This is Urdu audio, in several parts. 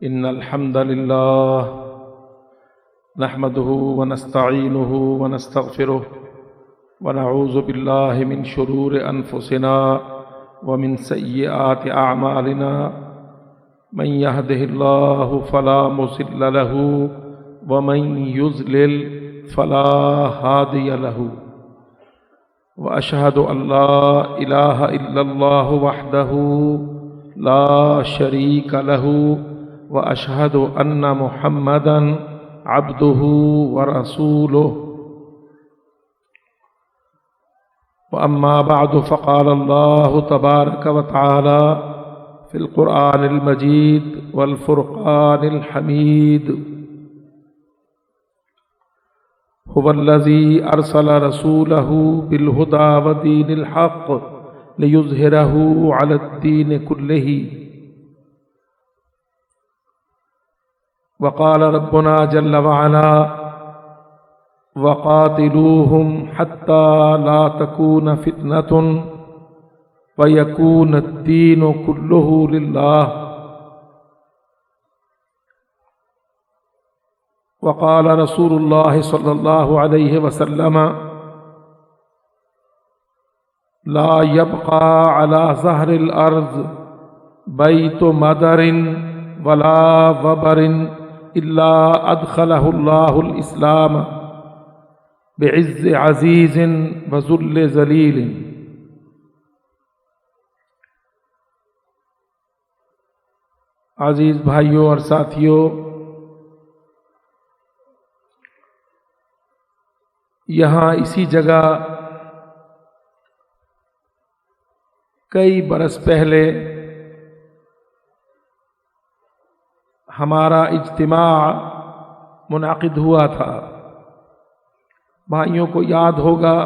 إن الحمد لله نحمده ونستعينه ونستغفره ونعوذ بالله من شرور أنفسنا ومن سيئات أعمالنا من يهده الله فلا مضل له ومن يضلل فلا هادي له وأشهد أن لا إله إلا الله وحده لا شريك له وأشهد أن محمدًا عبده ورسوله وأما بعد فقال الله تبارك وتعالى في القرآن المجيد والفرقان الحميد هو الذي أرسل رسوله بالهدى ودين الحق ليظهره على الدين كله وقال ربنا جل وعلا وقاتلوهم حتى لا تكون فتنة ويكون الدين كله لله وقال رسول الله صلى الله عليه وسلم لا يبقى على ظهر الأرض بيت مدر ولا وبر إلا أدخله الله الإسلام بعز عزيز وذل ذليل. عزیز بھائیوں اور ساتھیوں، یہاں اسی جگہ کئی برس پہلے ہمارا اجتماع منعقد ہوا تھا. بھائیوں کو یاد ہوگا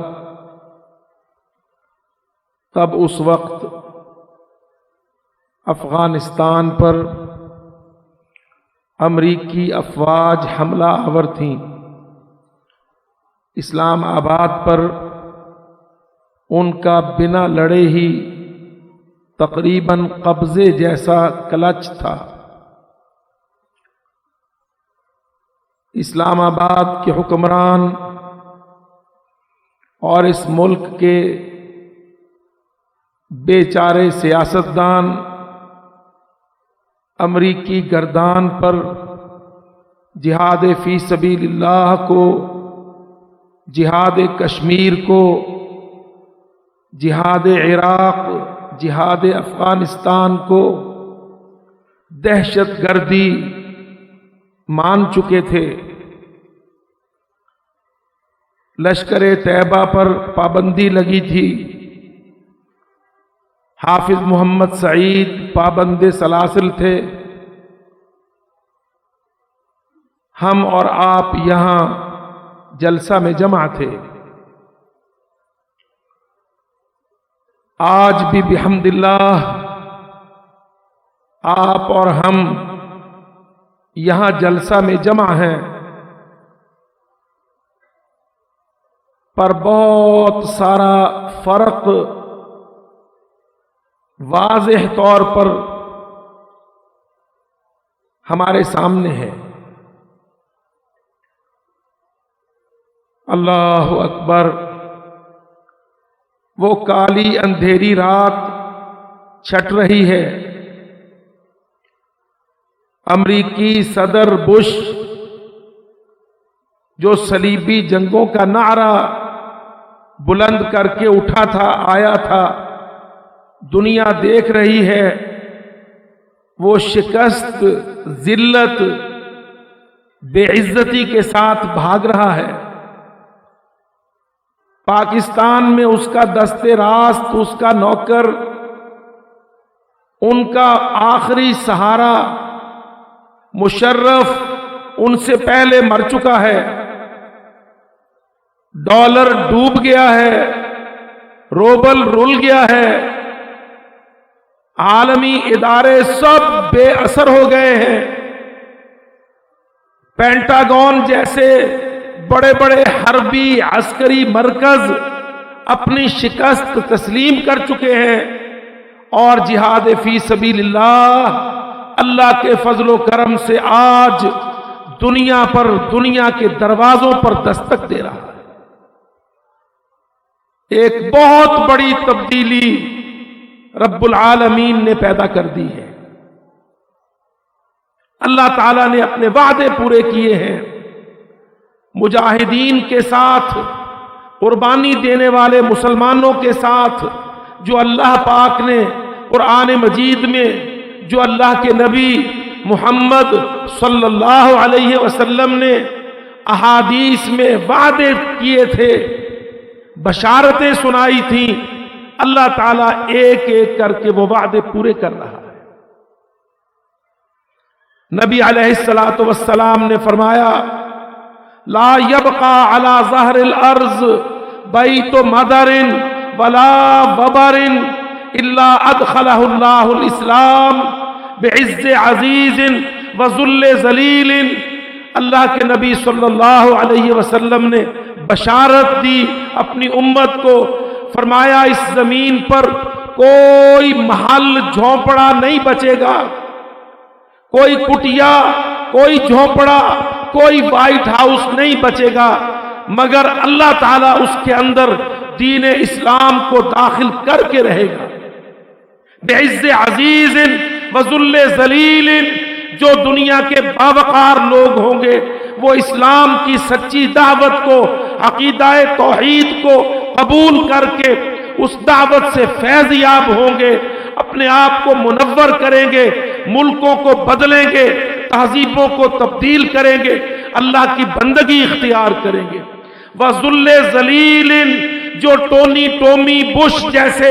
تب اس وقت افغانستان پر امریکی افواج حملہ آور تھیں. اسلام آباد پر ان کا بنا لڑے ہی تقریباً قبضے جیسا کلچ تھا. اسلام آباد کے حکمران اور اس ملک کے بے چارے سیاستدان امریکی گردان پر جہاد فی سبیل اللہ کو، جہاد کشمیر کو، جہاد عراق، جہاد افغانستان کو دہشت گردی مان چکے تھے. لشکر طیبہ پر پابندی لگی تھی. حافظ محمد سعید پابند سلاسل تھے. ہم اور آپ یہاں جلسہ میں جمع تھے. آج بھی بحمد اللہ آپ اور ہم یہاں جلسہ میں جمع ہیں، پر بہت سارا فرق واضح طور پر ہمارے سامنے ہے. اللہ اکبر. وہ کالی اندھیری رات چھٹ رہی ہے. امریکی صدر بش جو صلیبی جنگوں کا نعرہ بلند کر کے اٹھا تھا، آیا تھا، دنیا دیکھ رہی ہے. وہ شکست، ذلت، بے عزتی کے ساتھ بھاگ رہا ہے. پاکستان میں اس کا دست راست، اس کا نوکر، ان کا آخری سہارا مشرف ان سے پہلے مر چکا ہے. ڈالر ڈوب گیا ہے، روبل رول گیا ہے، عالمی ادارے سب بے اثر ہو گئے ہیں. پینٹاگون جیسے بڑے بڑے حربی عسکری مرکز اپنی شکست تسلیم کر چکے ہیں، اور جہاد فی سبیل اللہ اللہ کے فضل و کرم سے آج دنیا پر، دنیا کے دروازوں پر دستک دے رہا ہے۔ ایک بہت بڑی تبدیلی رب العالمین نے پیدا کر دی ہے۔ اللہ تعالیٰ نے اپنے وعدے پورے کیے ہیں، مجاہدین کے ساتھ، قربانی دینے والے مسلمانوں کے ساتھ، جو اللہ پاک نے قرآن مجید میں، جو اللہ کے نبی محمد صلی اللہ علیہ وسلم نے احادیث میں وعدے کیے تھے، بشارتیں سنائی تھیں، اللہ تعالیٰ ایک ایک کر کے وہ وعدے پورے کر رہا ہے۔ نبی علیہ الصلوۃ والسلام نے فرمایا، لا يبقى على ظہر الارض بیت مدر ولا وبر الا ادخلہ اللہ الاسلام بعز عزیز وذل ذلیل۔ اللہ کے نبی صلی اللہ علیہ وسلم نے بشارت دی اپنی امت کو، فرمایا اس زمین پر کوئی محل جھونپڑا نہیں بچے گا، کوئی کٹیا، کوئی جھونپڑا، کوئی وائٹ ہاؤس نہیں بچے گا، مگر اللہ تعالیٰ اس کے اندر دین اسلام کو داخل کر کے رہے گا۔ بعز عزیز وذل ذلیل، جو دنیا کے باوقار لوگ ہوں گے وہ اسلام کی سچی دعوت کو، عقیدہ توحید کو قبول کر کے اس دعوت سے فیض یاب ہوں گے، اپنے آپ کو منور کریں گے، ملکوں کو بدلیں گے، تہذیبوں کو تبدیل کریں گے، اللہ کی بندگی اختیار کریں گے۔ وذل ذلیل، جو ٹونی ٹومی بش جیسے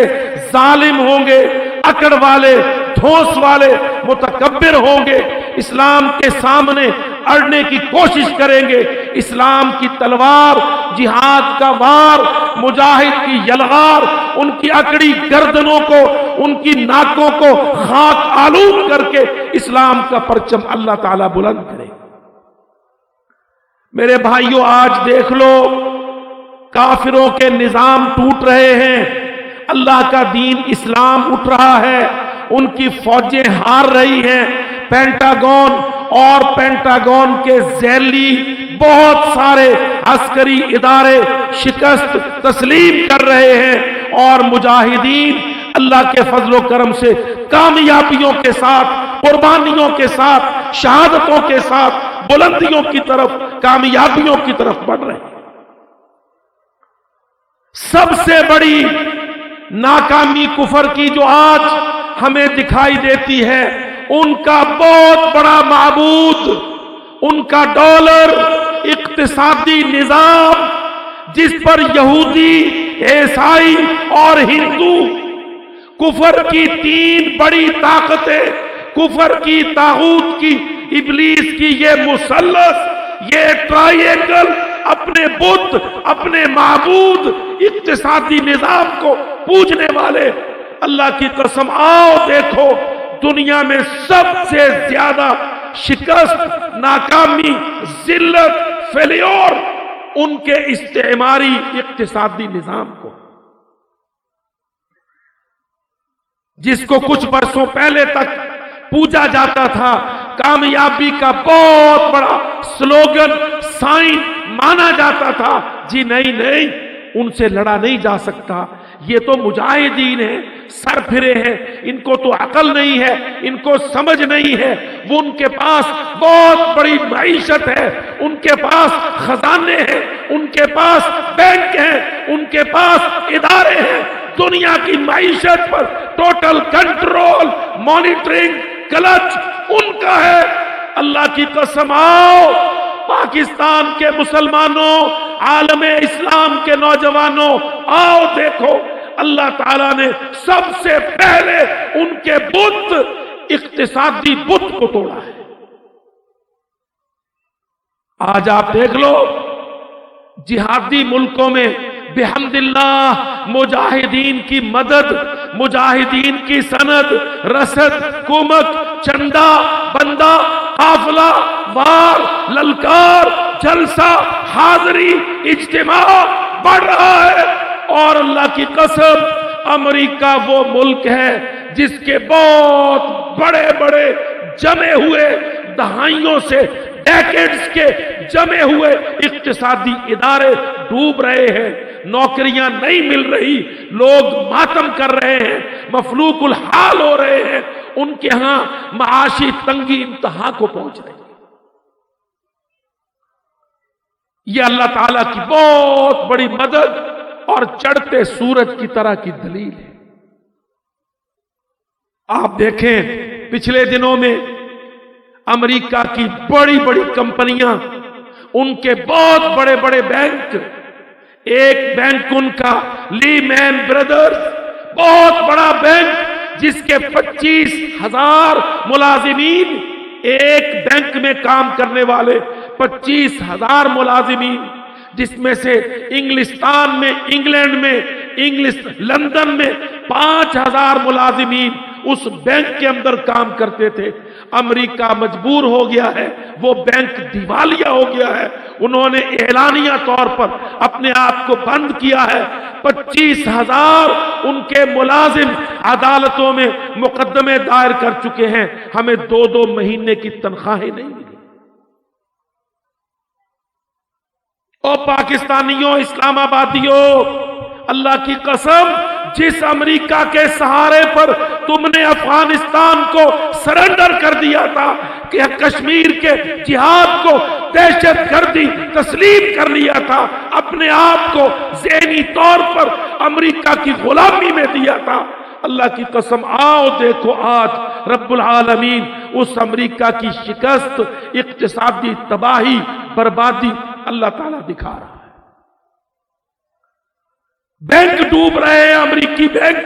ظالم ہوں گے، اکڑ والے، دھوس والے، متکبر ہوں گے، اسلام کے سامنے اڑنے کی کوشش کریں گے، اسلام کی تلوار، جہاد کا وار، مجاہد کی یلغار، ان کی اکڑی گردنوں کو، ان کی ناکوں کو خاک آلود کر کے اسلام کا پرچم اللہ تعالیٰ بلند کرے۔ میرے بھائیوں، آج دیکھ لو کافروں کے نظام ٹوٹ رہے ہیں، اللہ کا دین اسلام اٹھ رہا ہے، ان کی فوجیں ہار رہی ہیں، پینٹاگون اور پینٹاگون کے ذیلی بہت سارے عسکری ادارے شکست تسلیم کر رہے ہیں، اور مجاہدین اللہ کے فضل و کرم سے کامیابیوں کے ساتھ، قربانیوں کے ساتھ، شہادتوں کے ساتھ بلندیوں کی طرف، کامیابیوں کی طرف بڑھ رہے ہیں۔ سب سے بڑی ناکامی کفر کی جو آج ہمیں دکھائی دیتی ہے، ان کا بہت بڑا معبود، ان کا ڈالر، اقتصادی نظام، جس پر یہودی، عیسائی اور ہندو، کفر کی تین بڑی طاقتیں، کفر کی، طاغوت کی، ابلیس کی یہ مثلث، یہ ٹرائینگل، اپنے بت، اپنے معبود، اقتصادی نظام کو پوجنے والے، اللہ کی قسم آؤ دیکھو دنیا میں سب سے زیادہ شکست، ناکامی، ذلت، فیلیور ان کے استعماری اقتصادی نظام کو، جس کو کچھ برسوں پہلے تک پوجا جاتا تھا، کامیابی کا بہت بڑا سلوگن، سائن مانا جاتا تھا۔ جی نہیں نہیں، ان سے لڑا نہیں جا سکتا، یہ تو مجاہدین ہیں، سر پھرے ہیں، ان کو تو عقل نہیں ہے، ان کو سمجھ نہیں ہے، وہ ان کے پاس بہت بڑی معیشت ہے، ان کے پاس خزانے ہیں، ان کے پاس بینک ہیں، ان کے پاس ادارے ہیں، دنیا کی معیشت پر total control, monitoring, cult in کا ہے۔ اللہ کی قسم آؤ پاکستان کے مسلمانوں، عالم اسلام کے نوجوانوں، آؤ دیکھو اللہ تعالیٰ نے سب سے پہلے ان کے بت، اقتصادی بت کو توڑا ہے۔ آج آپ دیکھ لو جہادی ملکوں میں بحمد اللہ مجاہدین کی مدد، مجاہدین کی سند، رسد، کمک، چندہ، بندہ، قافلہ، وار، للکار، جلسہ، حاضری، اجتماع بڑھ رہا ہے۔ اور اللہ کی قسم امریکہ وہ ملک ہے جس کے بہت بڑے بڑے جمے ہوئے دہائیوں سے ڈیکیڈز کے جمے ہوئے اقتصادی ادارے ڈوب رہے ہیں، نوکریاں نہیں مل رہی، لوگ ماتم کر رہے ہیں، مفلوق الحال ہو رہے ہیں، ان کے ہاں معاشی تنگی انتہا کو پہنچ رہی ہے۔ یہ اللہ تعالیٰ کی بہت بڑی مدد اور چڑھتے سورج کی طرح کی دلیل ہے۔ آپ دیکھیں پچھلے دنوں میں امریکہ کی بڑی بڑی کمپنیاں، ان کے بہت بڑے بڑے بینک، ایک بینک ان کا لیمین بردرز، بہت بڑا بینک جس کے 25,000 ملازمین، ایک بینک میں کام کرنے والے 25,000 ملازمین، جس میں سے انگلستان میں، انگلینڈ میں، لندن میں 5,000 ملازمین اس بینک کے اندر کام کرتے تھے۔ امریکہ مجبور ہو گیا ہے، وہ بینک دیوالیہ ہو گیا ہے، انہوں نے اعلانیہ طور پر اپنے آپ کو بند کیا ہے۔ 25,000 ان کے ملازم عدالتوں میں مقدمے دائر کر چکے ہیں، ہمیں 2 مہینے کی تنخواہیں نہیں ملی۔ او پاکستانیوں، اسلام آبادیوں، اللہ کی قسم، جس امریکہ کے سہارے پر تم نے افغانستان کو سرنڈر کر دیا تھا، کہ کشمیر کے جہاد کو دہشت گردی تسلیم کر لیا تھا، اپنے آپ کو ذہنی طور پر امریکہ کی غلامی میں دیا تھا، اللہ کی قسم آؤ دیکھو آج رب العالمین اس امریکہ کی شکست، اقتصادی تباہی، بربادی اللہ تعالیٰ دکھا رہا ہے۔ بینک ڈوب رہے ہیں، امریکی بینک،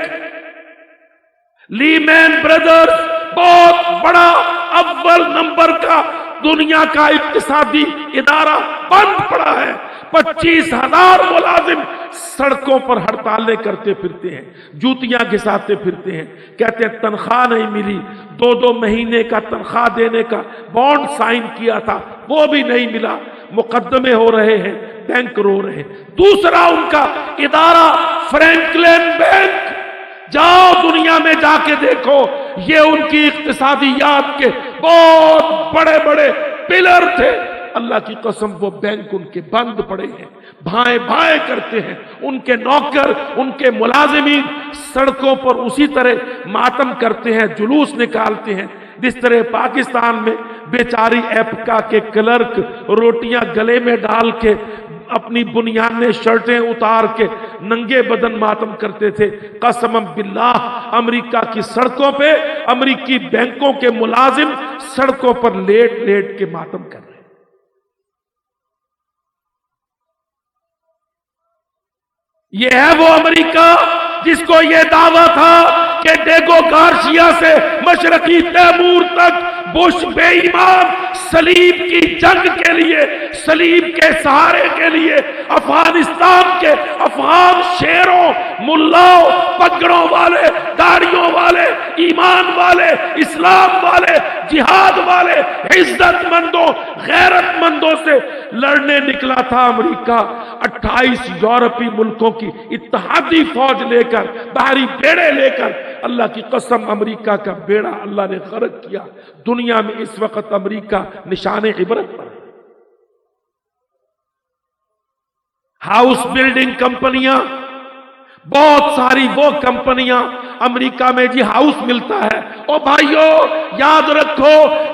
لیمین بردرز بہت بڑا اول نمبر کا دنیا کا اقتصادی ادارہ بند پڑا ہے۔ 25,000 ملازم سڑکوں پر ہڑتالیں کرتے پھرتے ہیں، جوتیاں گھساتے پھرتے ہیں، کہتے ہیں تنخواہ نہیں ملی، 2 مہینے کا تنخواہ دینے کا بانڈ سائن کیا تھا وہ بھی نہیں ملا، مقدمے ہو رہے ہیں، بینک رو رہے ہیں۔ دوسرا ان کا ادارہ فرینکلن بینک، جاؤ دنیا میں جا کے دیکھو، یہ ان کی اقتصادیات کے بہت بڑے بڑے پلر تھے، اللہ کی قسم وہ بینک ان کے بند پڑے ہیں، بھائیں بھائیں کرتے ہیں، ان کے نوکر، ان کے ملازمین سڑکوں پر اسی طرح ماتم کرتے ہیں، جلوس نکالتے ہیں، جس طرح پاکستان میں بیچاری ایپکا کے کلرک روٹیاں گلے میں ڈال کے اپنی بنیادیں شرٹیں اتار کے ننگے بدن ماتم کرتے تھے۔ قسم باللہ امریکہ کی سڑکوں پہ امریکی بینکوں کے ملازم سڑکوں پر لیٹ لیٹ کے ماتم کر رہے ہیں۔ یہ ہے وہ امریکہ جس کو یہ دعویٰ تھا کہ ڈیگو گارشیا سے مشرقی تیمور تک بش بے ایمان صلیب کی جنگ کے لیے، صلیب کے سہارے کے لیے افغانستان کے افغان شیروں، ملاؤں، پگڑوں والے، داڑھیوں والے، ایمان والے، اسلام والے، جہاد والے، عزت مندوں، غیرت مندوں سے لڑنے نکلا تھا امریکہ۔ 28 یورپی ملکوں کی اتحادی فوج لے کر، بحری بیڑے لے کر، اللہ کی قسم امریکہ کا بیڑا اللہ نے غرق کیا۔ دنیا میں اس وقت امریکہ نشان عبرت پر ہے۔ ہاؤس بلڈنگ کمپنیاں، بہت ساری وہ کمپنیاں امریکہ میں جی ہاؤس ملتا ہے، او بھائیو یاد رکھو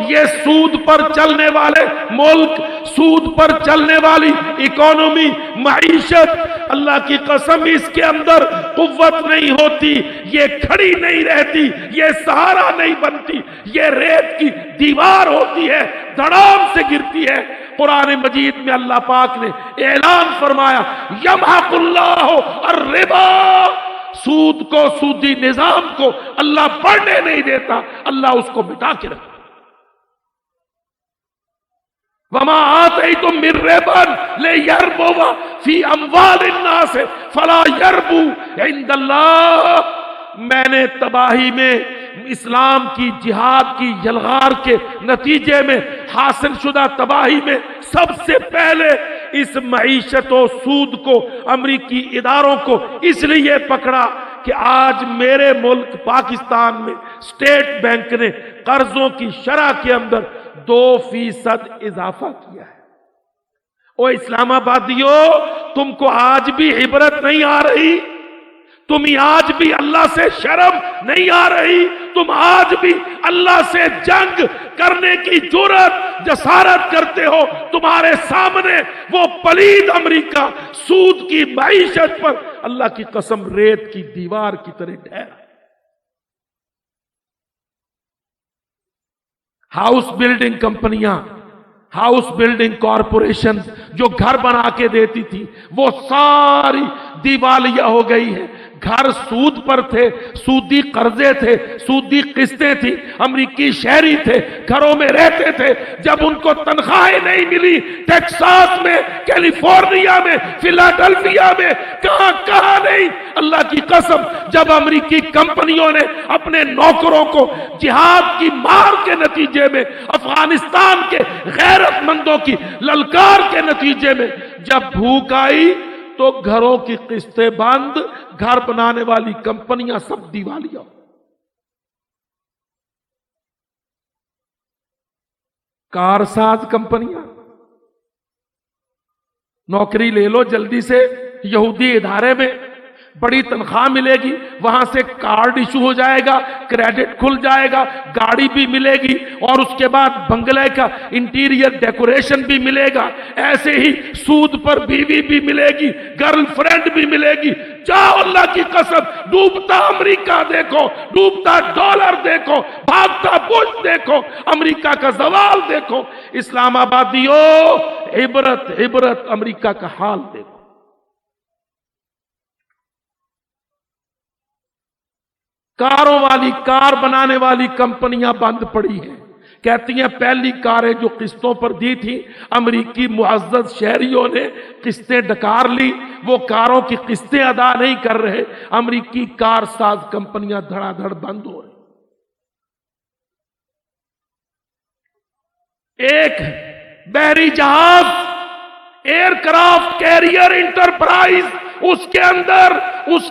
یہ سود پر چلنے والے ملک، سود پر چلنے والی اکانومی، معیشت، اللہ کی قسم اس کے اندر قوت نہیں ہوتی، یہ کھڑی نہیں رہتی، یہ سہارا نہیں بنتی، یہ ریت کی دیوار ہوتی ہے، دھڑام سے گرتی ہے۔ قرآن مجید میں اللہ پاک نے اعلان فرمایا یمحق اللہ الربا، سود کو، سودی نظام کو اللہ بڑھنے نہیں دیتا، اللہ اس کو مٹا کے رکھتا۔ وما آتیتم من ربا لیربو فی اموال الناس فلا یربو عند اللہ، میں نے تباہی میں، اسلام کی جہاد کی یلغار کے نتیجے میں حاصل شدہ تباہی میں سب سے پہلے اس معیشت و سود کو، امریکی اداروں کو اس لیے پکڑا کہ آج میرے ملک پاکستان میں اسٹیٹ بینک نے قرضوں کی شرح کے اندر 2% اضافہ کیا ہے۔ او اسلام آبادیو، تم کو آج بھی عبرت نہیں آ رہی؟ تمہیں آج بھی اللہ سے شرم نہیں آ رہی؟ تم آج بھی اللہ سے جنگ کرنے کی جرات جسارت کرتے ہو؟ تمہارے سامنے وہ پلید امریکہ سود کی معیشت پر اللہ کی قسم ریت کی دیوار کی طرح ٹھہرا۔ ہاؤس بلڈنگ کمپنیاں، ہاؤس بلڈنگ کارپوریشن جو گھر بنا کے دیتی تھی وہ ساری دیوالیہ ہو گئی ہے۔ گھر سود پر تھے، سودی قرضے تھے، سودی قسطیں تھی، امریکی شہری تھے، گھروں میں رہتے تھے۔ جب ان کو تنخواہیں نہیں ملی، ٹیکساس میں، کیلیفورنیا میں، فلاڈلفیا میں، کہاں نہیں، اللہ کی قسم جب امریکی کمپنیوں نے اپنے نوکروں کو جہاد کی مار کے نتیجے میں، افغانستان کے غیرت مندوں کی للکار کے نتیجے میں جب بھوک آئی تو گھروں کی قسطیں بند، گھر بنانے والی کمپنیاں سب دیوالیہ۔ کارساز کمپنیاں، نوکری لے لو جلدی سے، یہودی ادارے میں بڑی تنخواہ ملے گی، وہاں سے کارڈ ایشو ہو جائے گا، کریڈٹ کھل جائے گا، گاڑی بھی ملے گی، اور اس کے بعد بنگلے کا انٹیریئر ڈیکوریشن بھی ملے گا، ایسے ہی سود پر بیوی بھی ملے گی، گرل فرینڈ بھی ملے گی۔ جاؤ اللہ کی قسم، ڈوبتا امریکہ دیکھو، ڈوبتا ڈالر دیکھو، بھاگتا بش دیکھو، امریکہ کا زوال دیکھو۔ اسلام آبادیو، عبرت عبرت امریکہ کا حال دیکھو۔ کاروں والی، کار بنانے والی کمپنیاں بند پڑی ہیں، کہتی ہیں پہلی کاریں جو قسطوں پر دی تھی امریکی معزز شہریوں نے قسطیں ڈکار لی، وہ کاروں کی قسطیں ادا نہیں کر رہے، امریکی کار ساز کمپنیاں دھڑا دھڑ بند ہو رہی۔ ایک بحری جہاز، ایئر کرافٹ کیریئر انٹرپرائز، اس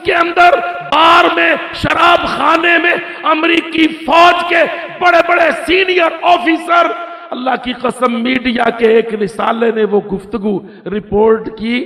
کے اندر بار میں، شراب خانے میں امریکی فوج کے بڑے بڑے سینئر آفیسر، اللہ کی قسم میڈیا کے ایک رسالے نے وہ گفتگو رپورٹ کی،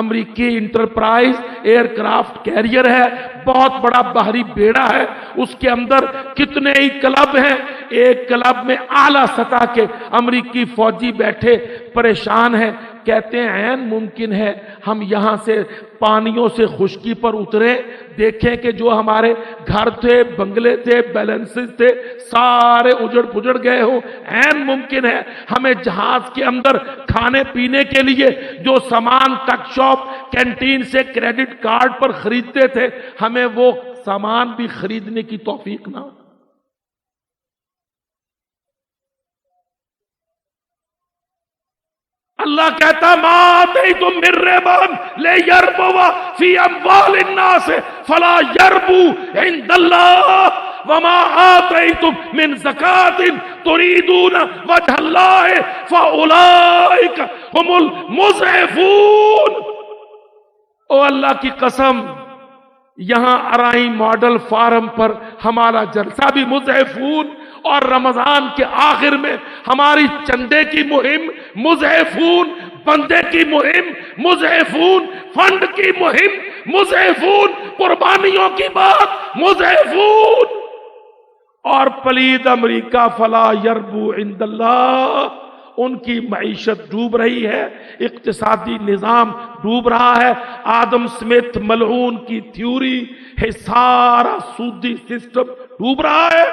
امریکی انٹرپرائز ایئر کرافٹ کیریئر ہے، بہت بڑا بحری بیڑا ہے، اس کے اندر کتنے ہی کلب ہیں، ایک کلب میں اعلیٰ سطح کے امریکی فوجی بیٹھے پریشان ہیں، کہتے ہیں عین ممکن ہے ہم یہاں سے پانیوں سے خشکی پر اترے، دیکھیں کہ جو ہمارے گھر تھے، بنگلے تھے، بیلنسز تھے، سارے اجڑ پجڑ گئے ہوں، عین ممکن ہے ہمیں جہاز کے اندر کھانے پینے کے لیے جو سامان ٹک شاپ کینٹین سے کریڈٹ کارڈ پر خریدتے تھے، ہمیں وہ سامان بھی خریدنے کی توفیق نہ ہو۔ اللہ کہتا ما آتیتم من ربا لیربو فی اموال الناس فلا یربو عند اللہ وما آتیتم من زکاۃ تریدون وجہ اللہ فاولئک هم المضعفون۔ او اللہ کی قسم، یہاں ارائی ماڈل فارم پر ہمارا جلسہ بھی مضعفون، اور رمضان کے آخر میں ہماری چندے کی مہم مضعفون، بندے کی مہم مضعفون، فنڈ کی مہم مضعفون، قربانیوں کی بات مضعفون، اور پلید امریکہ فلا یربو عند اللہ، ان کی معیشت ڈوب رہی ہے، اقتصادی نظام ڈوب رہا ہے۔ آدم سمتھ ملعون کی تھیوری ہے، سارا سودی سسٹم ڈوب رہا ہے،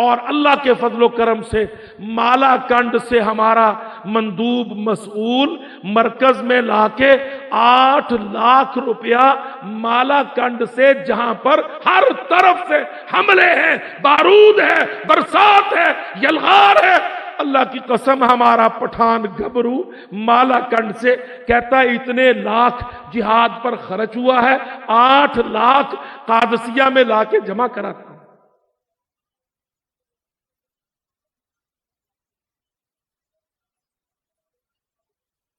اور اللہ کے فضل و کرم سے مالا کنڈ سے ہمارا مندوب مسئول مرکز میں لا کے 8 لاکھ روپیہ مالا کنڈ سے، جہاں پر ہر طرف سے حملے ہیں، بارود ہے، برسات ہے، یلغار ہے، اللہ کی قسم ہمارا پٹھان گھبرو مالا کنڈ سے کہتا ہے اتنے لاکھ جہاد پر خرچ ہوا ہے، 8 لاکھ قادسیہ میں لا کے جمع کراتا۔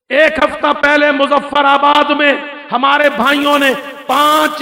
ایک ہفتہ پہلے مظفر آباد میں ہمارے بھائیوں نے 5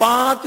5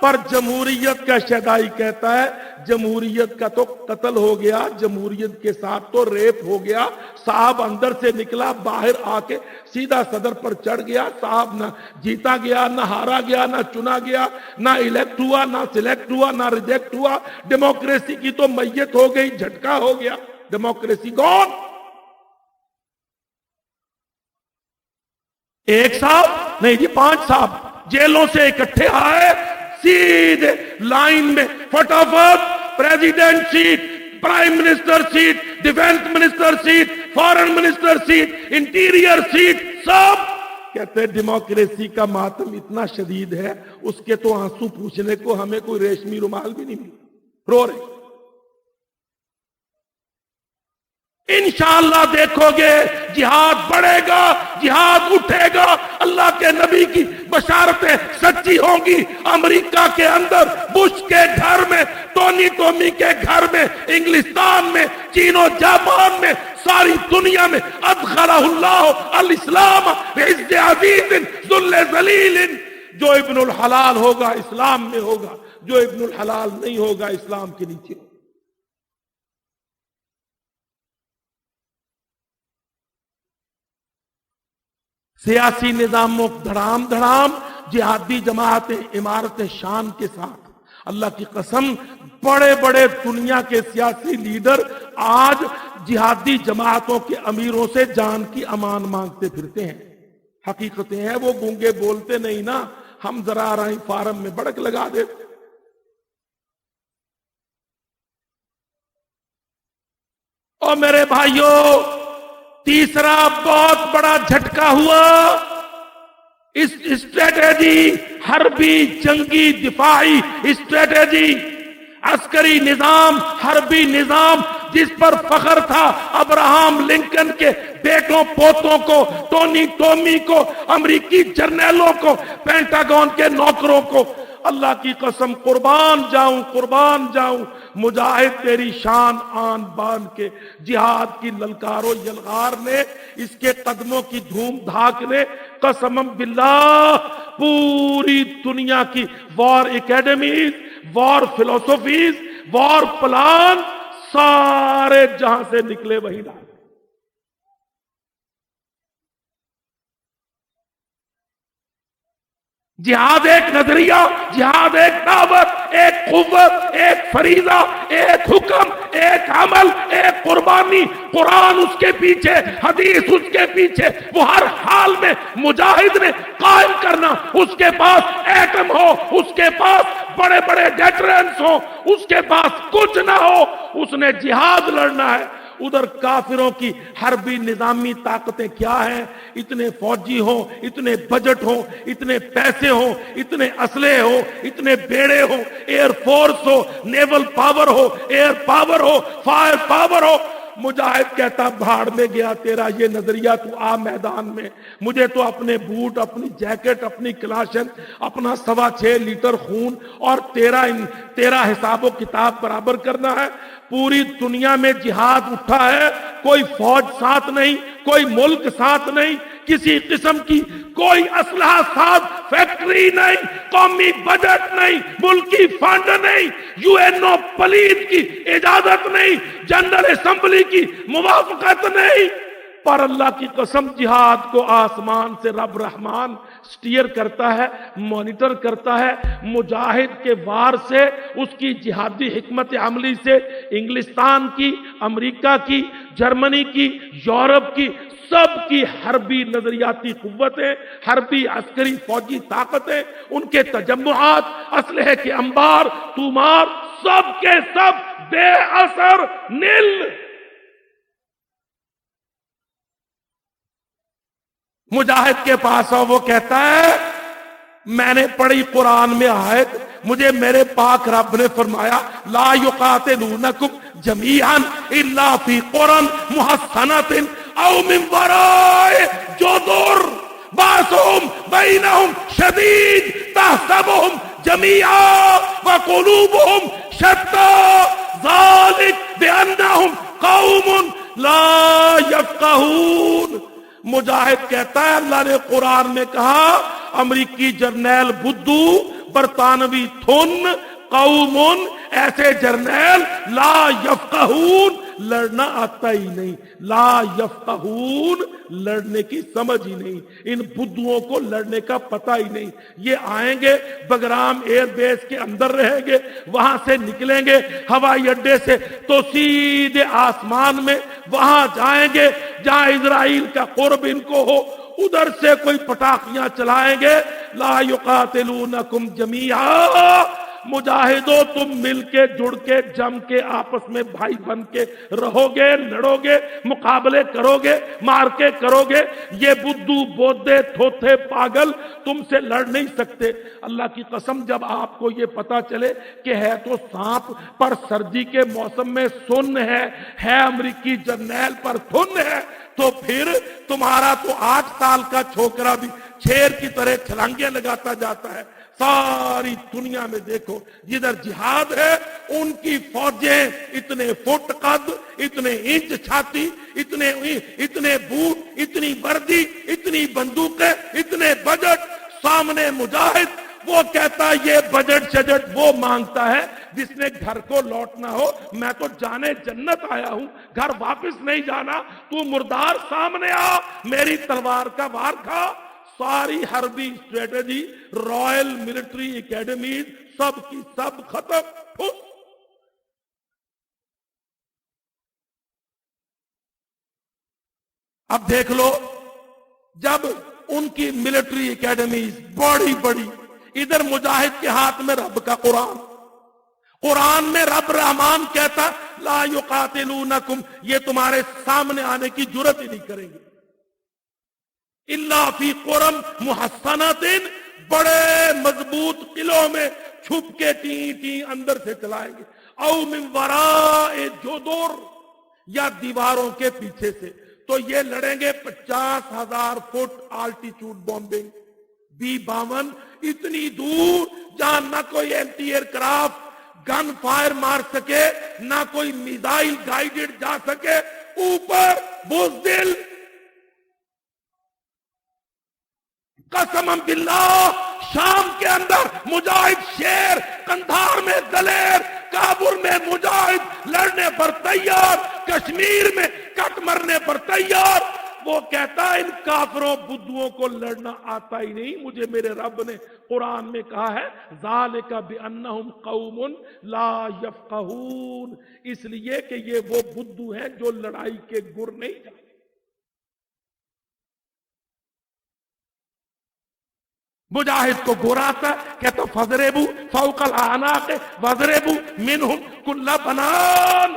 پر جمہوریت کا شہدائی کہتا ہے جمہوریت کا تو قتل ہو گیا، جمہوریت کے ساتھ تو ریپ ہو گیا۔ صاحب اندر سے نکلا، باہر آ کے سیدھا صدر پر چڑھ گیا۔ صاحب نہ جیتا گیا، نہ ہارا گیا، نہ چنا گیا، نہ الیکٹ ہوا، نہ سلیکٹ ہوا، نہ ریجیکٹ ہوا۔ ڈیموکریسی کی تو میت ہو گئی، جھٹکا ہو گیا۔ ڈیموکریسی کون؟ ایک صاحب نہیں جی، 5 صاحب جیلوں سے اکٹھے آئے، سیدھے لائن میں فٹافٹ president seat, prime minister seat, defence minister seat, foreign minister seat, interior seat, سب کہتے ہیں ڈیموکریسی کا ماتم اتنا شدید ہے اس کے تو آنسو پوچھنے کو ہمیں کوئی ریشمی رومال بھی نہیں ملا، رو رہے۔ انشاءاللہ دیکھو گے جہاد بڑھے گا، جہاد اٹھے گا، اللہ کے نبی کی بشارتیں سچی ہوں گی۔ امریکہ کے اندر بش کے گھر میں، ٹونی ٹومی کے گھر میں، انگلستان میں، چین و جاپان میں، ساری دنیا میں ادخلہ اللہ الاسلام بعز عزیز ذل ذلیل۔ جو ابن الحلال ہوگا اسلام میں ہوگا، جو ابن الحلال نہیں ہوگا اسلام کے نیچے ہوگا۔ سیاسی نظاموں دھڑام دھڑام، جہادی جماعتیں عمارت شان کے ساتھ۔ اللہ کی قسم بڑے بڑے دنیا کے سیاسی لیڈر آج جہادی جماعتوں کے امیروں سے جان کی امان مانگتے پھرتے ہیں۔ حقیقتیں ہیں، وہ گونگے بولتے نہیں نا، ہم ذرا رائے فارم میں بڑک لگا دیتے۔ اور میرے بھائیوں، تیسرا بہت بڑا جھٹکا ہوا اس اسٹریٹجی، حربی جنگی دفاعی اسٹریٹجی، عسکری نظام، حربی نظام جس پر فخر تھا ابراہم لنکن کے بیٹوں پوتوں کو، ٹونی ٹومی کو، امریکی جرنیلوں کو، پینٹاگون کے نوکروں کو۔ اللہ کی قسم قربان جاؤں، قربان جاؤں، مجاہد تیری شان آن بان کے جہاد کی للکار و یلغار نے، اس کے قدموں کی دھوم دھاک نے قسم باللہ پوری دنیا کی وار اکیڈمیز، وار فلسفیز، وار پلان سارے جہاں سے نکلے وہی ڈال۔ جہاد ایک نظریہ، جہاد ایک دعوت، ایک قوت، ایک فریضہ، ایک حکم، ایک عمل، ایک قربانی۔ قرآن اس کے پیچھے، حدیث اس کے پیچھے، وہ ہر حال میں مجاہد نے قائم کرنا۔ اس کے پاس ایٹم ہو، اس کے پاس بڑے بڑے ڈیٹرنس ہو، اس کے پاس کچھ نہ ہو، اس نے جہاد لڑنا ہے۔ ادھر کافروں کی حربی نظامی طاقتیں کیا ہیں؟ اتنے فوجی ہوں، اتنے بجٹ ہوں، اتنے پیسے ہوں، اتنے اسلحے ہو، اتنے بیڑے ہو، ایئر فورس ہو، نیول پاور ہو، ایئر پاور ہو، فائر پاور ہو۔ مجاہد کہتا بھاڑ میں گیا تیرا یہ نظریہ، تو آ میدان میں، مجھے تو اپنے بوٹ، اپنی جیکٹ، اپنی کلاشن، اپنا 6.25 لیٹر خون اور تیرا حساب و کتاب برابر کرنا ہے۔ پوری دنیا میں جہاد اٹھا ہے، کوئی فوج ساتھ نہیں، کوئی ملک ساتھ نہیں، کسی قسم کی کوئی اسلحہ ساتھ فیکٹری نہیں، قومی بجٹ نہیں، ملکی فنڈ نہیں، یو این او پلیت کی اجازت نہیں، جنرل اسمبلی کی موافقت نہیں، پر اللہ کی قسم جہاد کو آسمان سے رب رحمان سٹیئر کرتا ہے، مانیٹر کرتا ہے۔ مجاہد کے وار سے، اس کی جہادی حکمت عملی سے انگلستان کی، امریکہ کی، جرمنی کی، یورپ کی سب کی حربی نظریاتی قوتیں، حربی عسکری فوجی طاقتیں، ان کے تجمعات، اسلحے کے انبار، تومار، سب کے سب بے اثر، نل۔ مجاہد کے پاس آؤ، وہ کہتا ہے میں نے پڑھی قرآن میں آیت، مجھے میرے پاک رب نے فرمایا لا یقاتلونکم جمیعا الا فی قرى محصنۃ او من وراء جدر باسهم بینہم شدید تحسبهم جمیعا وقلوبهم شتى ذلک بانہم قوم لا یفقہون۔ مجاہد کہتا ہے اللہ نے قرآن میں کہا امریکی جرنیل بدھو برطانوی تھن قومن ایسے جرنیل لا یفقہون لڑنا آتا ہی نہیں، لا یفقہون لڑنے کی سمجھ ہی نہیں، ان بدھوؤں کو لڑنے کا پتہ ہی نہیں۔ یہ آئیں گے بگرام ایئر بیس کے اندر رہیں گے، وہاں سے نکلیں گے ہوائی اڈے سے تو سیدھے آسمان میں وہاں جائیں گے جہاں اسرائیل کا قرب ان کو ہو، ادھر سے کوئی پٹاخیاں چلائیں گے، لا یقاتلونکم جمیعا، مجاہدوں تم مل کے جڑ کے جم کے آپس میں بھائی بن کے رہو گے، لڑو گے، مقابلے کرو گے، مار کے کرو گے، یہ بدھو بودھے تھوتھے پاگل تم سے لڑ نہیں سکتے۔ اللہ کی قسم جب آپ کو یہ پتا چلے کہ ہے تو سانپ پر سردی کے موسم میں سن ہے امریکی جرنیل پر تھن ہے، تو پھر تمہارا تو 8 سال کا چھوکرا بھی شیر کی طرح چھلانگیں لگاتا جاتا ہے۔ ساری دنیا میں دیکھو جدھر جہاد ہے ان کی فوجیں اتنے فٹ قد، اتنے انچ چھاتی، اتنے بوٹ، اتنی وردی، اتنی بندوقیں، اتنے بجٹ، سامنے مجاہد وہ کہتا ہے یہ بجٹ شجٹ وہ مانگتا ہے جس نے گھر کو لوٹنا ہو، میں تو جانے جنت آیا ہوں، گھر واپس نہیں جانا، تو مردار سامنے آ، میری تلوار کا وار کھا۔ ساری حربی اسٹریٹجی، رائل ملٹری اکیڈمیز سب کی سب ختم۔ اب دیکھ لو جب ان کی ملٹری اکیڈمیز بڑی بڑی، ادھر مجاہد کے ہاتھ میں رب کا قرآن میں رب رحمان کہتا لا یقاتلونکم، یہ تمہارے سامنے آنے کی جرت ہی نہیں کریں گے، الا فی قرم محصنات، بڑے مضبوط قلعوں میں چھپ کے ٹی اندر سے چلائیں گے، او من وراء جدر، یا دیواروں کے پیچھے سے۔ تو یہ لڑیں گے 50,000 فٹ آلٹیچیوڈ بومبنگ، B-52، اتنی دور جہاں نہ کوئی اینٹی ایئر کرافٹ گن فائر مار سکے، نہ کوئی میزائل گائیڈڈ جا سکے، اوپر بزدل، قسم باللہ شام کے اندر مجاہد شیر، قندھار میں دلیر، کابل میں مجاہد لڑنے پر تیار، کشمیر میں کٹ مرنے پر تیار۔ وہ کہتا ہے ان کافروں بدھوؤں کو لڑنا آتا ہی نہیں، مجھے میرے رب نے قرآن میں کہا ہے ذالک بانہم قوم لا یفقہون، اس لیے کہ یہ وہ بدھو ہیں جو لڑائی کے گر نہیں جانتے۔ مجاہد کو گوراتا کہتا فضربو فوق الاعناق وضربو منہم کل بنان،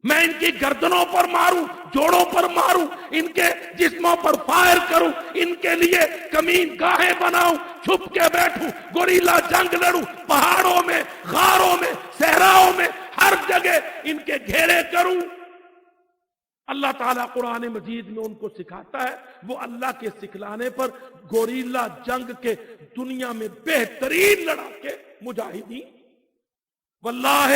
میں ان کی گردنوں پر ماروں، جوڑوں پر ماروں، ان کے جسموں پر فائر کروں، ان کے لیے کمین گاہیں بناؤں، چھپ کے بیٹھوں، گوریلا جنگ لڑوں، پہاڑوں میں، غاروں میں، صحراؤں میں، ہر جگہ ان کے گھیرے کروں۔ اللہ تعالیٰ قرآن مجید میں ان کو سکھاتا ہے، وہ اللہ کے سکھلانے پر گوریلا جنگ کے دنیا میں بہترین لڑاکے مجاہدین۔ واللہ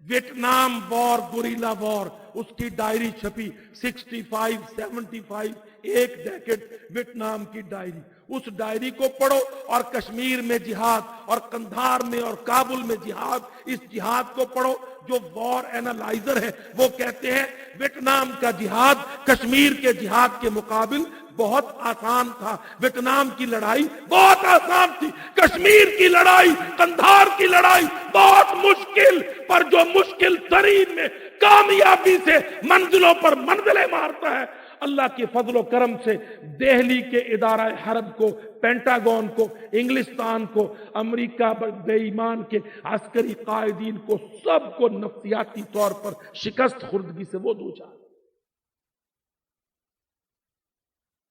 ویتنام وار، گوریلا وار، اس کی ڈائری چھپی 65 75، ایک ڈیکڈ ویتنام کی ڈائری، اس ڈائری کو پڑھو اور کشمیر میں جہاد اور قندھار میں اور کابل میں جہاد، اس جہاد کو پڑھو۔ جو وار اینالائزر ہے وہ کہتے ہیں ویتنام کا جہاد کشمیر کے جہاد کے مقابل بہت آسان تھا، ویتنام کی لڑائی بہت آسان تھی، کشمیر کی لڑائی، قندھار کی لڑائی بہت مشکل، پر جو مشکل ترین میں کامیابی سے منزلوں پر منزلیں مارتا ہے، اللہ کے فضل و کرم سے دہلی کے ادارہ حرب کو، پینٹاگون کو، انگلستان کو، امریکہ بے ایمان کے عسکری قائدین کو، سب کو نفسیاتی طور پر شکست خوردگی سے وہ دوچار۔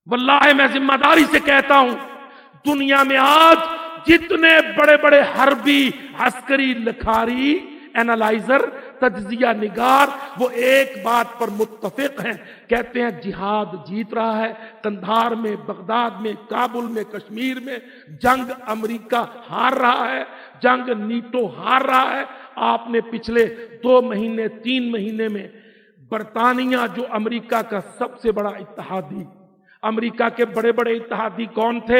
واللہ میں ذمہ داری سے کہتا ہوں دنیا میں آج جتنے بڑے بڑے حربی، عسکری لکھاری، اینالائزر، تجزیہ نگار، وہ ایک بات پر متفق ہیں، کہتے ہیں جہاد جیت رہا ہے، قندھار میں، بغداد میں، کابل میں، کشمیر میں جنگ امریکہ ہار رہا ہے، جنگ نیٹو ہار رہا ہے۔ آپ نے پچھلے 2 مہینے 3 مہینے میں برطانیہ جو امریکہ کا سب سے بڑا اتحادی، امریکہ کے بڑے بڑے اتحادی کون تھے؟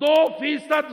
2%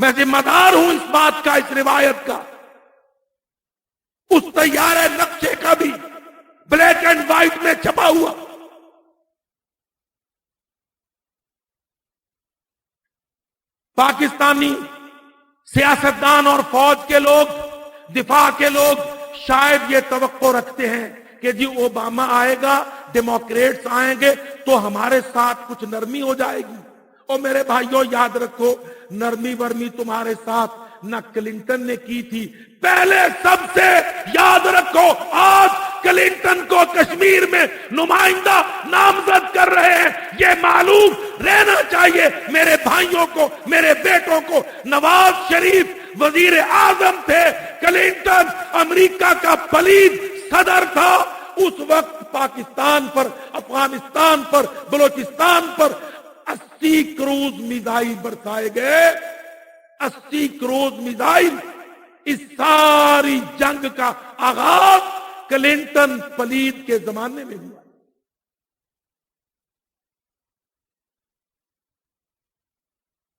میں ذمہ دار ہوں اس بات کا، اس روایت کا، اس طیارے نقشے کا بھی، بلیک اینڈ وائٹ میں چھپا ہوا۔ پاکستانی سیاستدان اور فوج کے لوگ، دفاع کے لوگ شاید یہ توقع رکھتے ہیں کہ جی اوباما آئے گا، ڈیموکریٹس آئیں گے تو ہمارے ساتھ کچھ نرمی ہو جائے گی۔ اور میرے بھائیوں یاد رکھو، نرمی ورمی تمہارے ساتھ نہ کلنٹن نے کی تھی۔ پہلے سب سے یاد رکھو، آج کلنٹن کو کشمیر میں نمائندہ نامزد کر رہے ہیں۔ یہ معلوم رہنا چاہیے میرے بھائیوں کو، میرے بیٹوں کو، نواز شریف وزیر اعظم تھے، کلنٹن امریکہ کا پلید صدر تھا۔ اس وقت پاکستان پر، افغانستان پر، بلوچستان پر 80 کروز میزائل برسائے گئے۔ 80 کروز میزائل۔ اس ساری جنگ کا آغاز کلنٹن پلید کے زمانے میں ہوا۔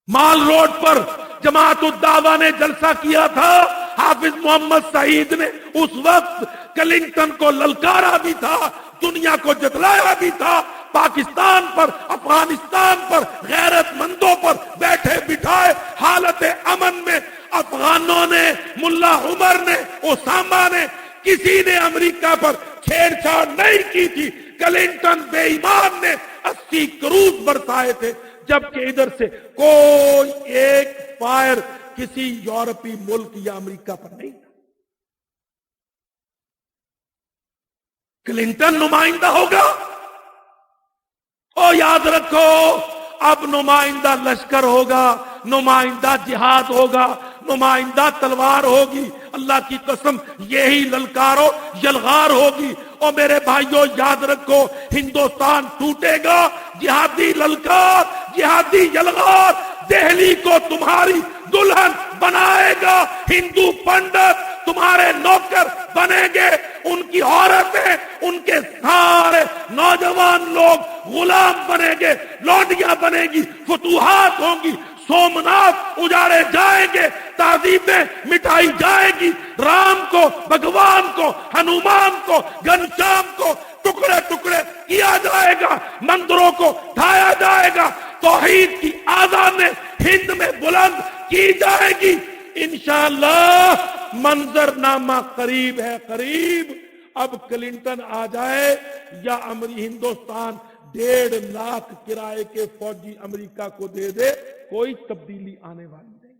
مال روڈ پر جماعت الدعوہ نے جلسہ کیا تھا، حافظ محمد سعید نے اس وقت کلنٹن کو للکارا بھی تھا، دنیا کو جتلایا بھی تھا۔ پاکستان پر، افغانستان پر، غیرت مندوں پر بیٹھے بٹھائے حالت امن میں افغانوں نے، ملا عمر نے، اسامہ نے، کسی نے امریکہ پر چھیڑ چھاڑ نہیں کی تھی۔ کلنٹن بے ایمان نے 80 کروز برسائے تھے، جبکہ ادھر سے کوئی ایک فائر کسی یورپی ملک یا امریکہ پر نہیں تھا۔ کلنٹن نمائندہ ہوگا، اور یاد رکھو اب نمائندہ لشکر ہوگا، نمائندہ جہاد ہوگا، نمائندہ تلوار ہوگی۔ اللہ کی قسم یہی للکارو یلغار ہوگی۔ اور میرے بھائیوں یاد رکھو، ہندوستان ٹوٹے گا، جہادی للکار، جہادی یلغار دہلی کو تمہاری دلہن بنائے گا، ہندو پنڈت تمہارے نوکر بنیں گے، ان کی عورتیں، ان کے سارے نوجوان لوگ غلام بنیں گے، لونڈیاں بنیں گی، فتوحات ہوں گی، سومناتھ اجاڑے جائیں گے، تہذیبیں مٹائی جائیں گی، رام کو، بھگوان کو، ہنومان کو، گھنشیام کو ٹکڑے ٹکڑے کیا جائے گا، مندروں کو ڈھایا جائے گا، توحید کی آذانیں ہند میں بلند کی جائے گی۔ انشاءاللہ منظر نامہ قریب ہے، قریب۔ اب کلنٹن آ جائے یا ہندوستان 1.5 لاکھ کرائے کے فوجی امریکہ کو دے دے، کوئی تبدیلی آنے والی نہیں۔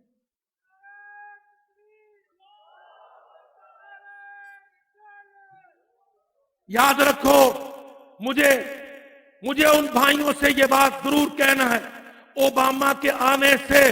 یاد رکھو، مجھے ان بھائیوں سے یہ بات ضرور کہنا ہے، اوباما کے آنے سے،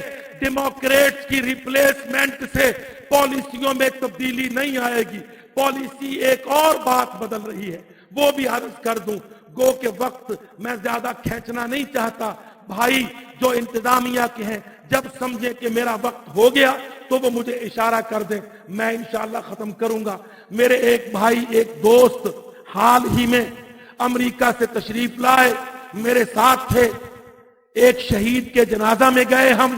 ڈیموکریٹس کی ریپلیسمنٹ سے پالیسیوں میں تبدیلی نہیں آئے گی۔ پالیسی ایک اور بات بدل رہی ہے، وہ بھی عرض کر دوں، گو کہ وقت میں زیادہ کھینچنا نہیں چاہتا۔ بھائی جو انتظامیہ کے ہیں، جب سمجھے کہ میرا وقت ہو گیا تو وہ مجھے اشارہ کر دیں، میں انشاءاللہ ختم کروں گا۔ میرے ایک بھائی، ایک دوست حال ہی میں امریکہ سے تشریف لائے، میرے ساتھ تھے۔ ایک شہید کے جنازہ میں گئے ہم۔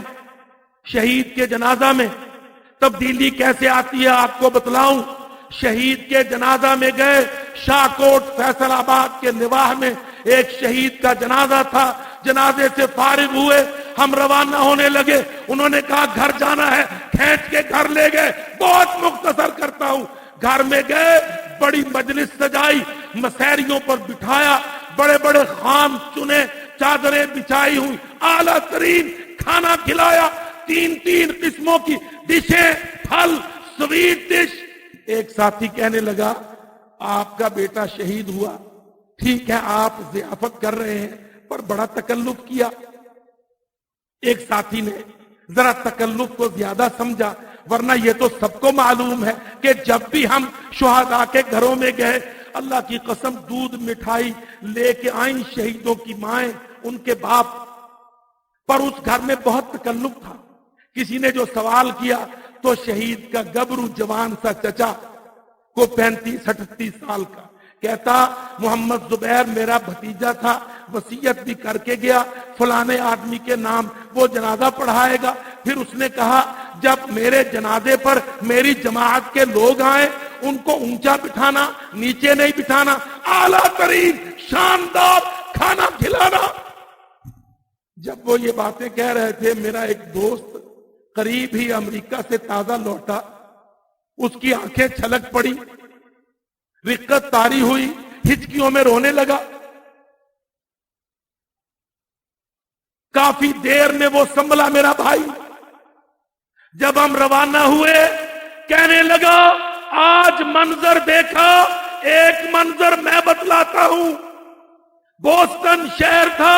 شہید کے جنازہ میں تبدیلی کیسے آتی ہے آپ کو بتلاؤں۔ شہید کے جنازہ میں گئے، شاہکوٹ فیصل آباد کے نواح میں ایک شہید کا جنازہ تھا۔ جنازے سے فارغ ہوئے، ہم روانہ ہونے لگے، انہوں نے کہا گھر جانا ہے، کھینچ کے گھر لے گئے۔ بہت مختصر کرتا ہوں، گھر میں گئے، بڑی مجلس سجائی، مسیریوں پر بٹھایا، بڑے بڑے خوان چنے، چادریں بچھائی ہوئی، اعلیٰ ترین کھانا کھلایا، 3 قسموں کی ڈشیں، پھل، سویٹ ڈش۔ ایک ساتھی کہنے لگا آپ کا بیٹا شہید ہوا، ٹھیک ہے آپ ضیافت کر رہے ہیں پر بڑا تکلف کیا۔ ایک ساتھی نے ذرا تکلف کو زیادہ سمجھا، ورنہ یہ تو سب کو معلوم ہے کہ جب بھی ہم شہداء کے گھروں میں گئے، اللہ کی قسم دودھ مٹھائی لے کے آئیں شہیدوں کی مائیں، ان کے باپ، پر اس گھر میں بہت تکلف تھا۔ کسی نے جو سوال کیا تو شہید کا گبرو جوان سا چچا کو 35-38 سال کا کہتا محمد زبیر میرا بھتیجا تھا، وصیت بھی کر کے گیا، فلانے آدمی کے نام وہ جنازہ پڑھائے گا، پھر اس نے کہا جب میرے جنازے پر میری جماعت کے لوگ آئیں ان کو اونچا بٹھانا، نیچے نہیں بٹھانا، اعلیٰ ترین شاندار کھانا کھلانا۔ جب وہ یہ باتیں کہہ رہے تھے، میرا ایک دوست قریب ہی امریکہ سے تازہ لوٹا، اس کی آنکھیں چھلک پڑی، رقت طاری ہوئی، ہچکیوں میں رونے لگا۔ کافی دیر میں وہ سنبھلا میرا بھائی، جب ہم روانہ ہوئے کہنے لگا آج منظر دیکھا، ایک منظر میں بتلاتا ہوں۔ بوسٹن شہر تھا،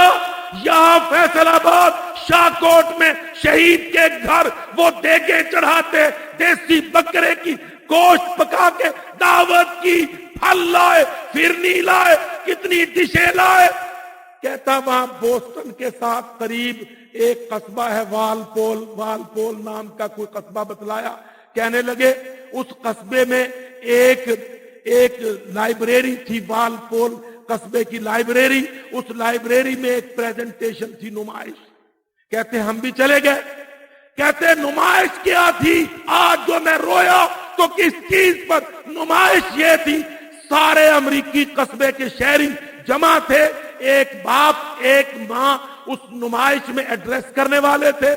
یہاں فیصل آباد شاہکوٹ میں شہید کے گھر وہ دیگیں چڑھاتے، دیسی بکرے کی گوشت پکا کے دعوت کی، پھل لائے، فرنی لائے، کتنی ڈشیں لائے۔ کہتا وہاں بوسٹن کے ساتھ قریب ایک قصبہ ہے والپول نام کا کوئی قصبہ بتلایا۔ کہنے لگے اس قصبے میں ایک لائبریری تھی، والپول قصبے کی لائبریری، اس لائبریری میں ایک پریزنٹیشن تھی، نمائش۔ کہتے ہم بھی چلے گئے۔ کہتے نمائش کیا تھی آج جو میں رویا تو کس چیز پر؟ نمائش یہ تھی سارے امریکی قصبے کے شہری جمع تھے، ایک باپ ایک ماں اس نمائش میں ایڈریس کرنے والے تھے،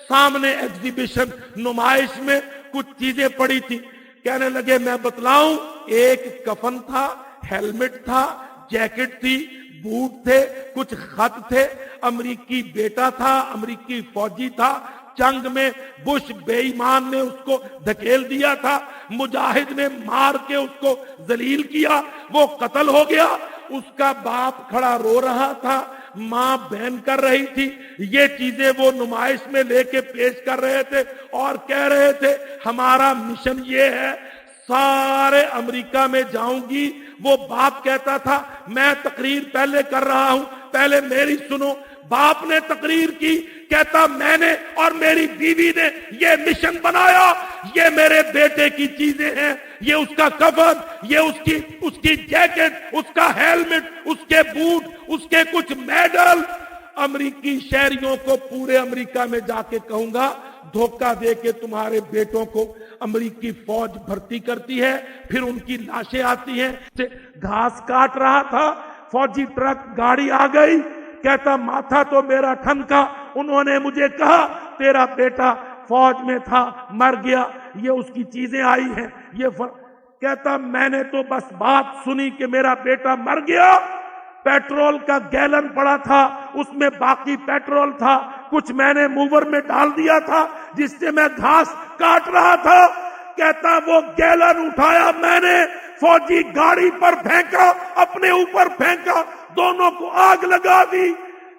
سامنے ایگزیبیشن نمائش میں کچھ چیزیں پڑی تھی۔ کہنے لگے میں بتلاؤں، ایک کفن تھا، ہیلمٹ تھا، جیکٹ تھی، بوٹ تھے، کچھ خط تھے، امریکی بیٹا تھا، امریکی فوجی تھا، جنگ میں بش بے ایمان نے اس کو دھکیل دیا تھا، مجاہد نے مار کے اس کو ذلیل کیا، وہ قتل ہو گیا، اس کا باپ کھڑا رو رہا تھا، ماں بہن کر رہی تھی۔ یہ چیزیں وہ نمائش میں لے کے پیش کر رہے تھے اور کہہ رہے تھے ہمارا مشن یہ ہے، سارے امریکہ میں جاؤں گی۔ وہ باپ کہتا تھا میں تقریر پہلے کر رہا ہوں، پہلے میری سنو۔ باپ نے تقریر کی، کہتا میں نے اور میری بیوی نے یہ مشن بنایا، یہ میرے بیٹے کی چیزیں ہیں، یہ اس کا کفن، یہ اس کی جیکٹ، اس کا ہیلمٹ، اس کے بوٹ، اس کے کچھ میڈل۔ امریکی شہریوں کو پورے امریکہ میں جا کے کہوں گا دھوکہ دے کے تمہارے بیٹوں کو امریکی فوج بھرتی کرتی ہے، پھر ان کی لاشیں آتی ہیں۔ گھاس کاٹ رہا تھا، فوجی ٹرک گاڑی آ گئی، کہتا ماتھا تو میرا ٹھنکا، انہوں نے مجھے کہا تیرا بیٹا فوج میں تھا، مر گیا، یہ اس کی چیزیں آئی ہیں، کہتا میں نے تو بس بات سنی کہ میرا بیٹا مر گیا، پیٹرول کا گیلن پڑا تھا، اس میں باقی پیٹرول تھا، کچھ میں نے موور میں ڈال دیا تھا جس سے میں گھاس کاٹ رہا تھا۔ کہتا وہ گیلن اٹھایا میں نے، فوجی گاڑی پر پھینکا، اپنے اوپر پھینکا، دونوں کو آگ لگا دی۔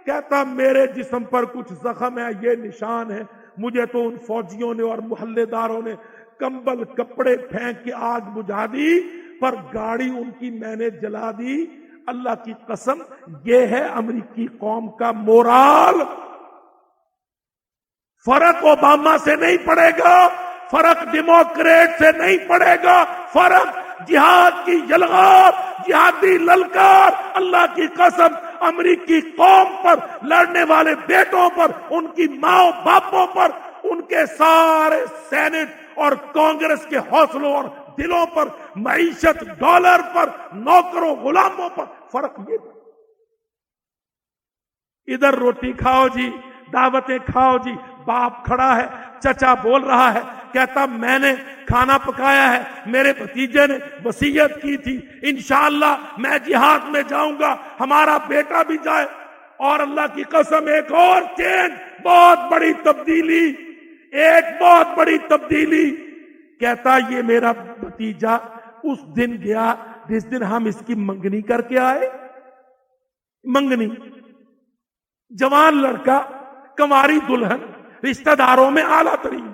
کہتا میرے جسم پر کچھ زخم ہے، یہ نشان ہے، مجھے تو ان فوجیوں نے اور محلے داروں نے کمبل کپڑے پھینک کے آگ بجھا دی، پر گاڑی ان کی میں نے جلا دی۔ اللہ کی قسم یہ ہے امریکی قوم کا مورال۔ فرق اوباما سے نہیں پڑے گا، فرق ڈیموکریٹ سے نہیں پڑے گا، فرق جہاد کی یلغار، جہادی للکار، اللہ کی قسم امریکی قوم پر، لڑنے والے بیٹوں پر، ان کی ماں باپوں پر، ان کے سارے سینٹ اور کانگریس کے حوصلوں اور دلوں پر، معیشت ڈالر پر، نوکروں غلاموں پر فرق یہ۔ ادھر روٹی کھاؤ جی، دعوتیں کھاؤ جی، باپ کھڑا ہے، چچا بول رہا ہے، کہتا میں نے کھانا پکایا ہے، میرے بھتیجے نے وصیت کی تھی، انشاءاللہ میں جہاد میں جاؤں گا، ہمارا بیٹا بھی جائے۔ اور اللہ کی قسم ایک اور چینج، بہت بڑی تبدیلی، ایک بہت بڑی تبدیلی۔ کہتا یہ میرا بھتیجا اس دن گیا جس دن ہم اس کی منگنی کر کے آئے، منگنی، جوان لڑکا، کنواری دلہن، رشتہ داروں میں اعلیٰ ترین۔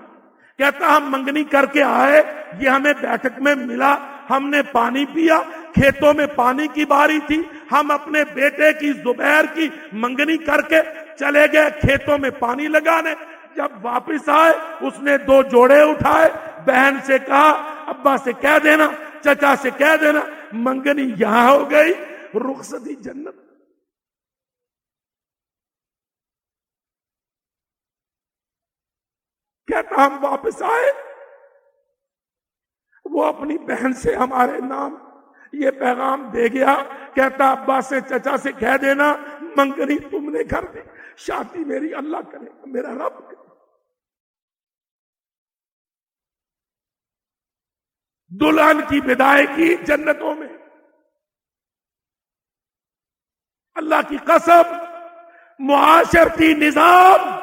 کہتا ہم منگنی کر کے آئے، یہ ہمیں بیٹھک میں ملا، ہم نے پانی پیا، کھیتوں میں پانی کی باری تھی، ہم اپنے بیٹے کی زبیر کی منگنی کر کے چلے گئے کھیتوں میں پانی لگانے۔ جب واپس آئے اس نے 2 جوڑے اٹھائے، بہن سے کہا ابا سے کہہ دینا، چچا سے کہہ دینا منگنی یہاں ہو گئی، رخصتی جنت۔ کہتا ہم واپس آئے، وہ اپنی بہن سے ہمارے نام یہ پیغام دے گیا، کہتا ابا سے چچا سے کہہ دینا منگنی تم نے کر دی، شادی میری اللہ کرے گا، میرا رب کرے۔ دلہن کی بدائیگی جنتوں میں، اللہ کی قسم، معاشرتی نظام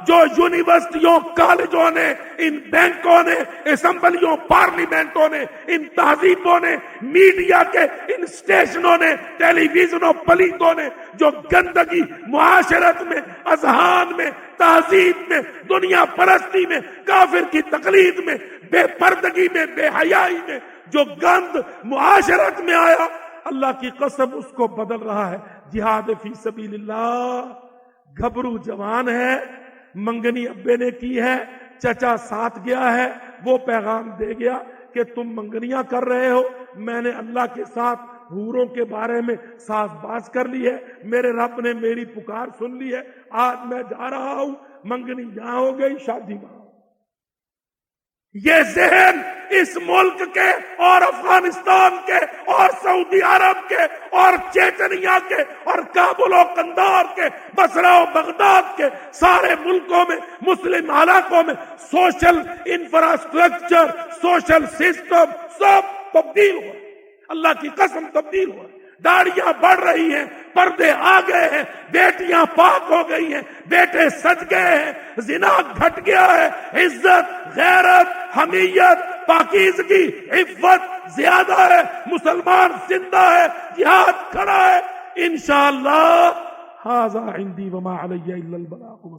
جو یونیورسٹیوں، کالجوں نے، ان بینکوں نے، اسمبلیوں، پارلیمنٹوں نے، ان تہذیبوں نے، میڈیا کے ان اسٹیشنوں نے، ٹیلی ویژنوں، پلیتوں نے جو گندگی معاشرت میں، اذہان میں، تہذیب میں، دنیا پرستی میں، کافر کی تقلید میں، بے پردگی میں، بے حیائی میں جو گند معاشرت میں آیا، اللہ کی قسم اس کو بدل رہا ہے جہاد فی سبیل اللہ۔ گھبرو جوان ہے، منگنی ابے نے کی ہے، چچا ساتھ گیا ہے، وہ پیغام دے گیا کہ تم منگنیاں کر رہے ہو، میں نے اللہ کے ساتھ حوروں کے بارے میں ساز باز کر لی ہے، میرے رب نے میری پکار سن لی ہے، آج میں جا رہا ہوں، منگنی یہاں ہو گئی، شادی وہاں۔ یہ ذہن اس ملک کے اور افغانستان کے اور سعودی عرب کے اور چیچنیا کے اور کابل و قندار کے، بصرہ و بغداد کے سارے ملکوں میں، مسلم علاقوں میں سوشل انفراسٹرکچر، سوشل سسٹم سب تبدیل ہوا، اللہ کی قسم تبدیل ہوا۔ داڑیاں بڑھ رہی ہیں، پردے آ گئے ہیں، بیٹیاں پاک ہو گئی ہیں، بیٹے سج گئے ہیں، زنا گھٹ گیا ہے، عزت، غیرت، حمیت، پاکیزگی، عفت زیادہ ہے، مسلمان زندہ ہے، جہاد کھڑا ہے، انشاءاللہ۔ ھذا عندی وما علی الا البلاغ۔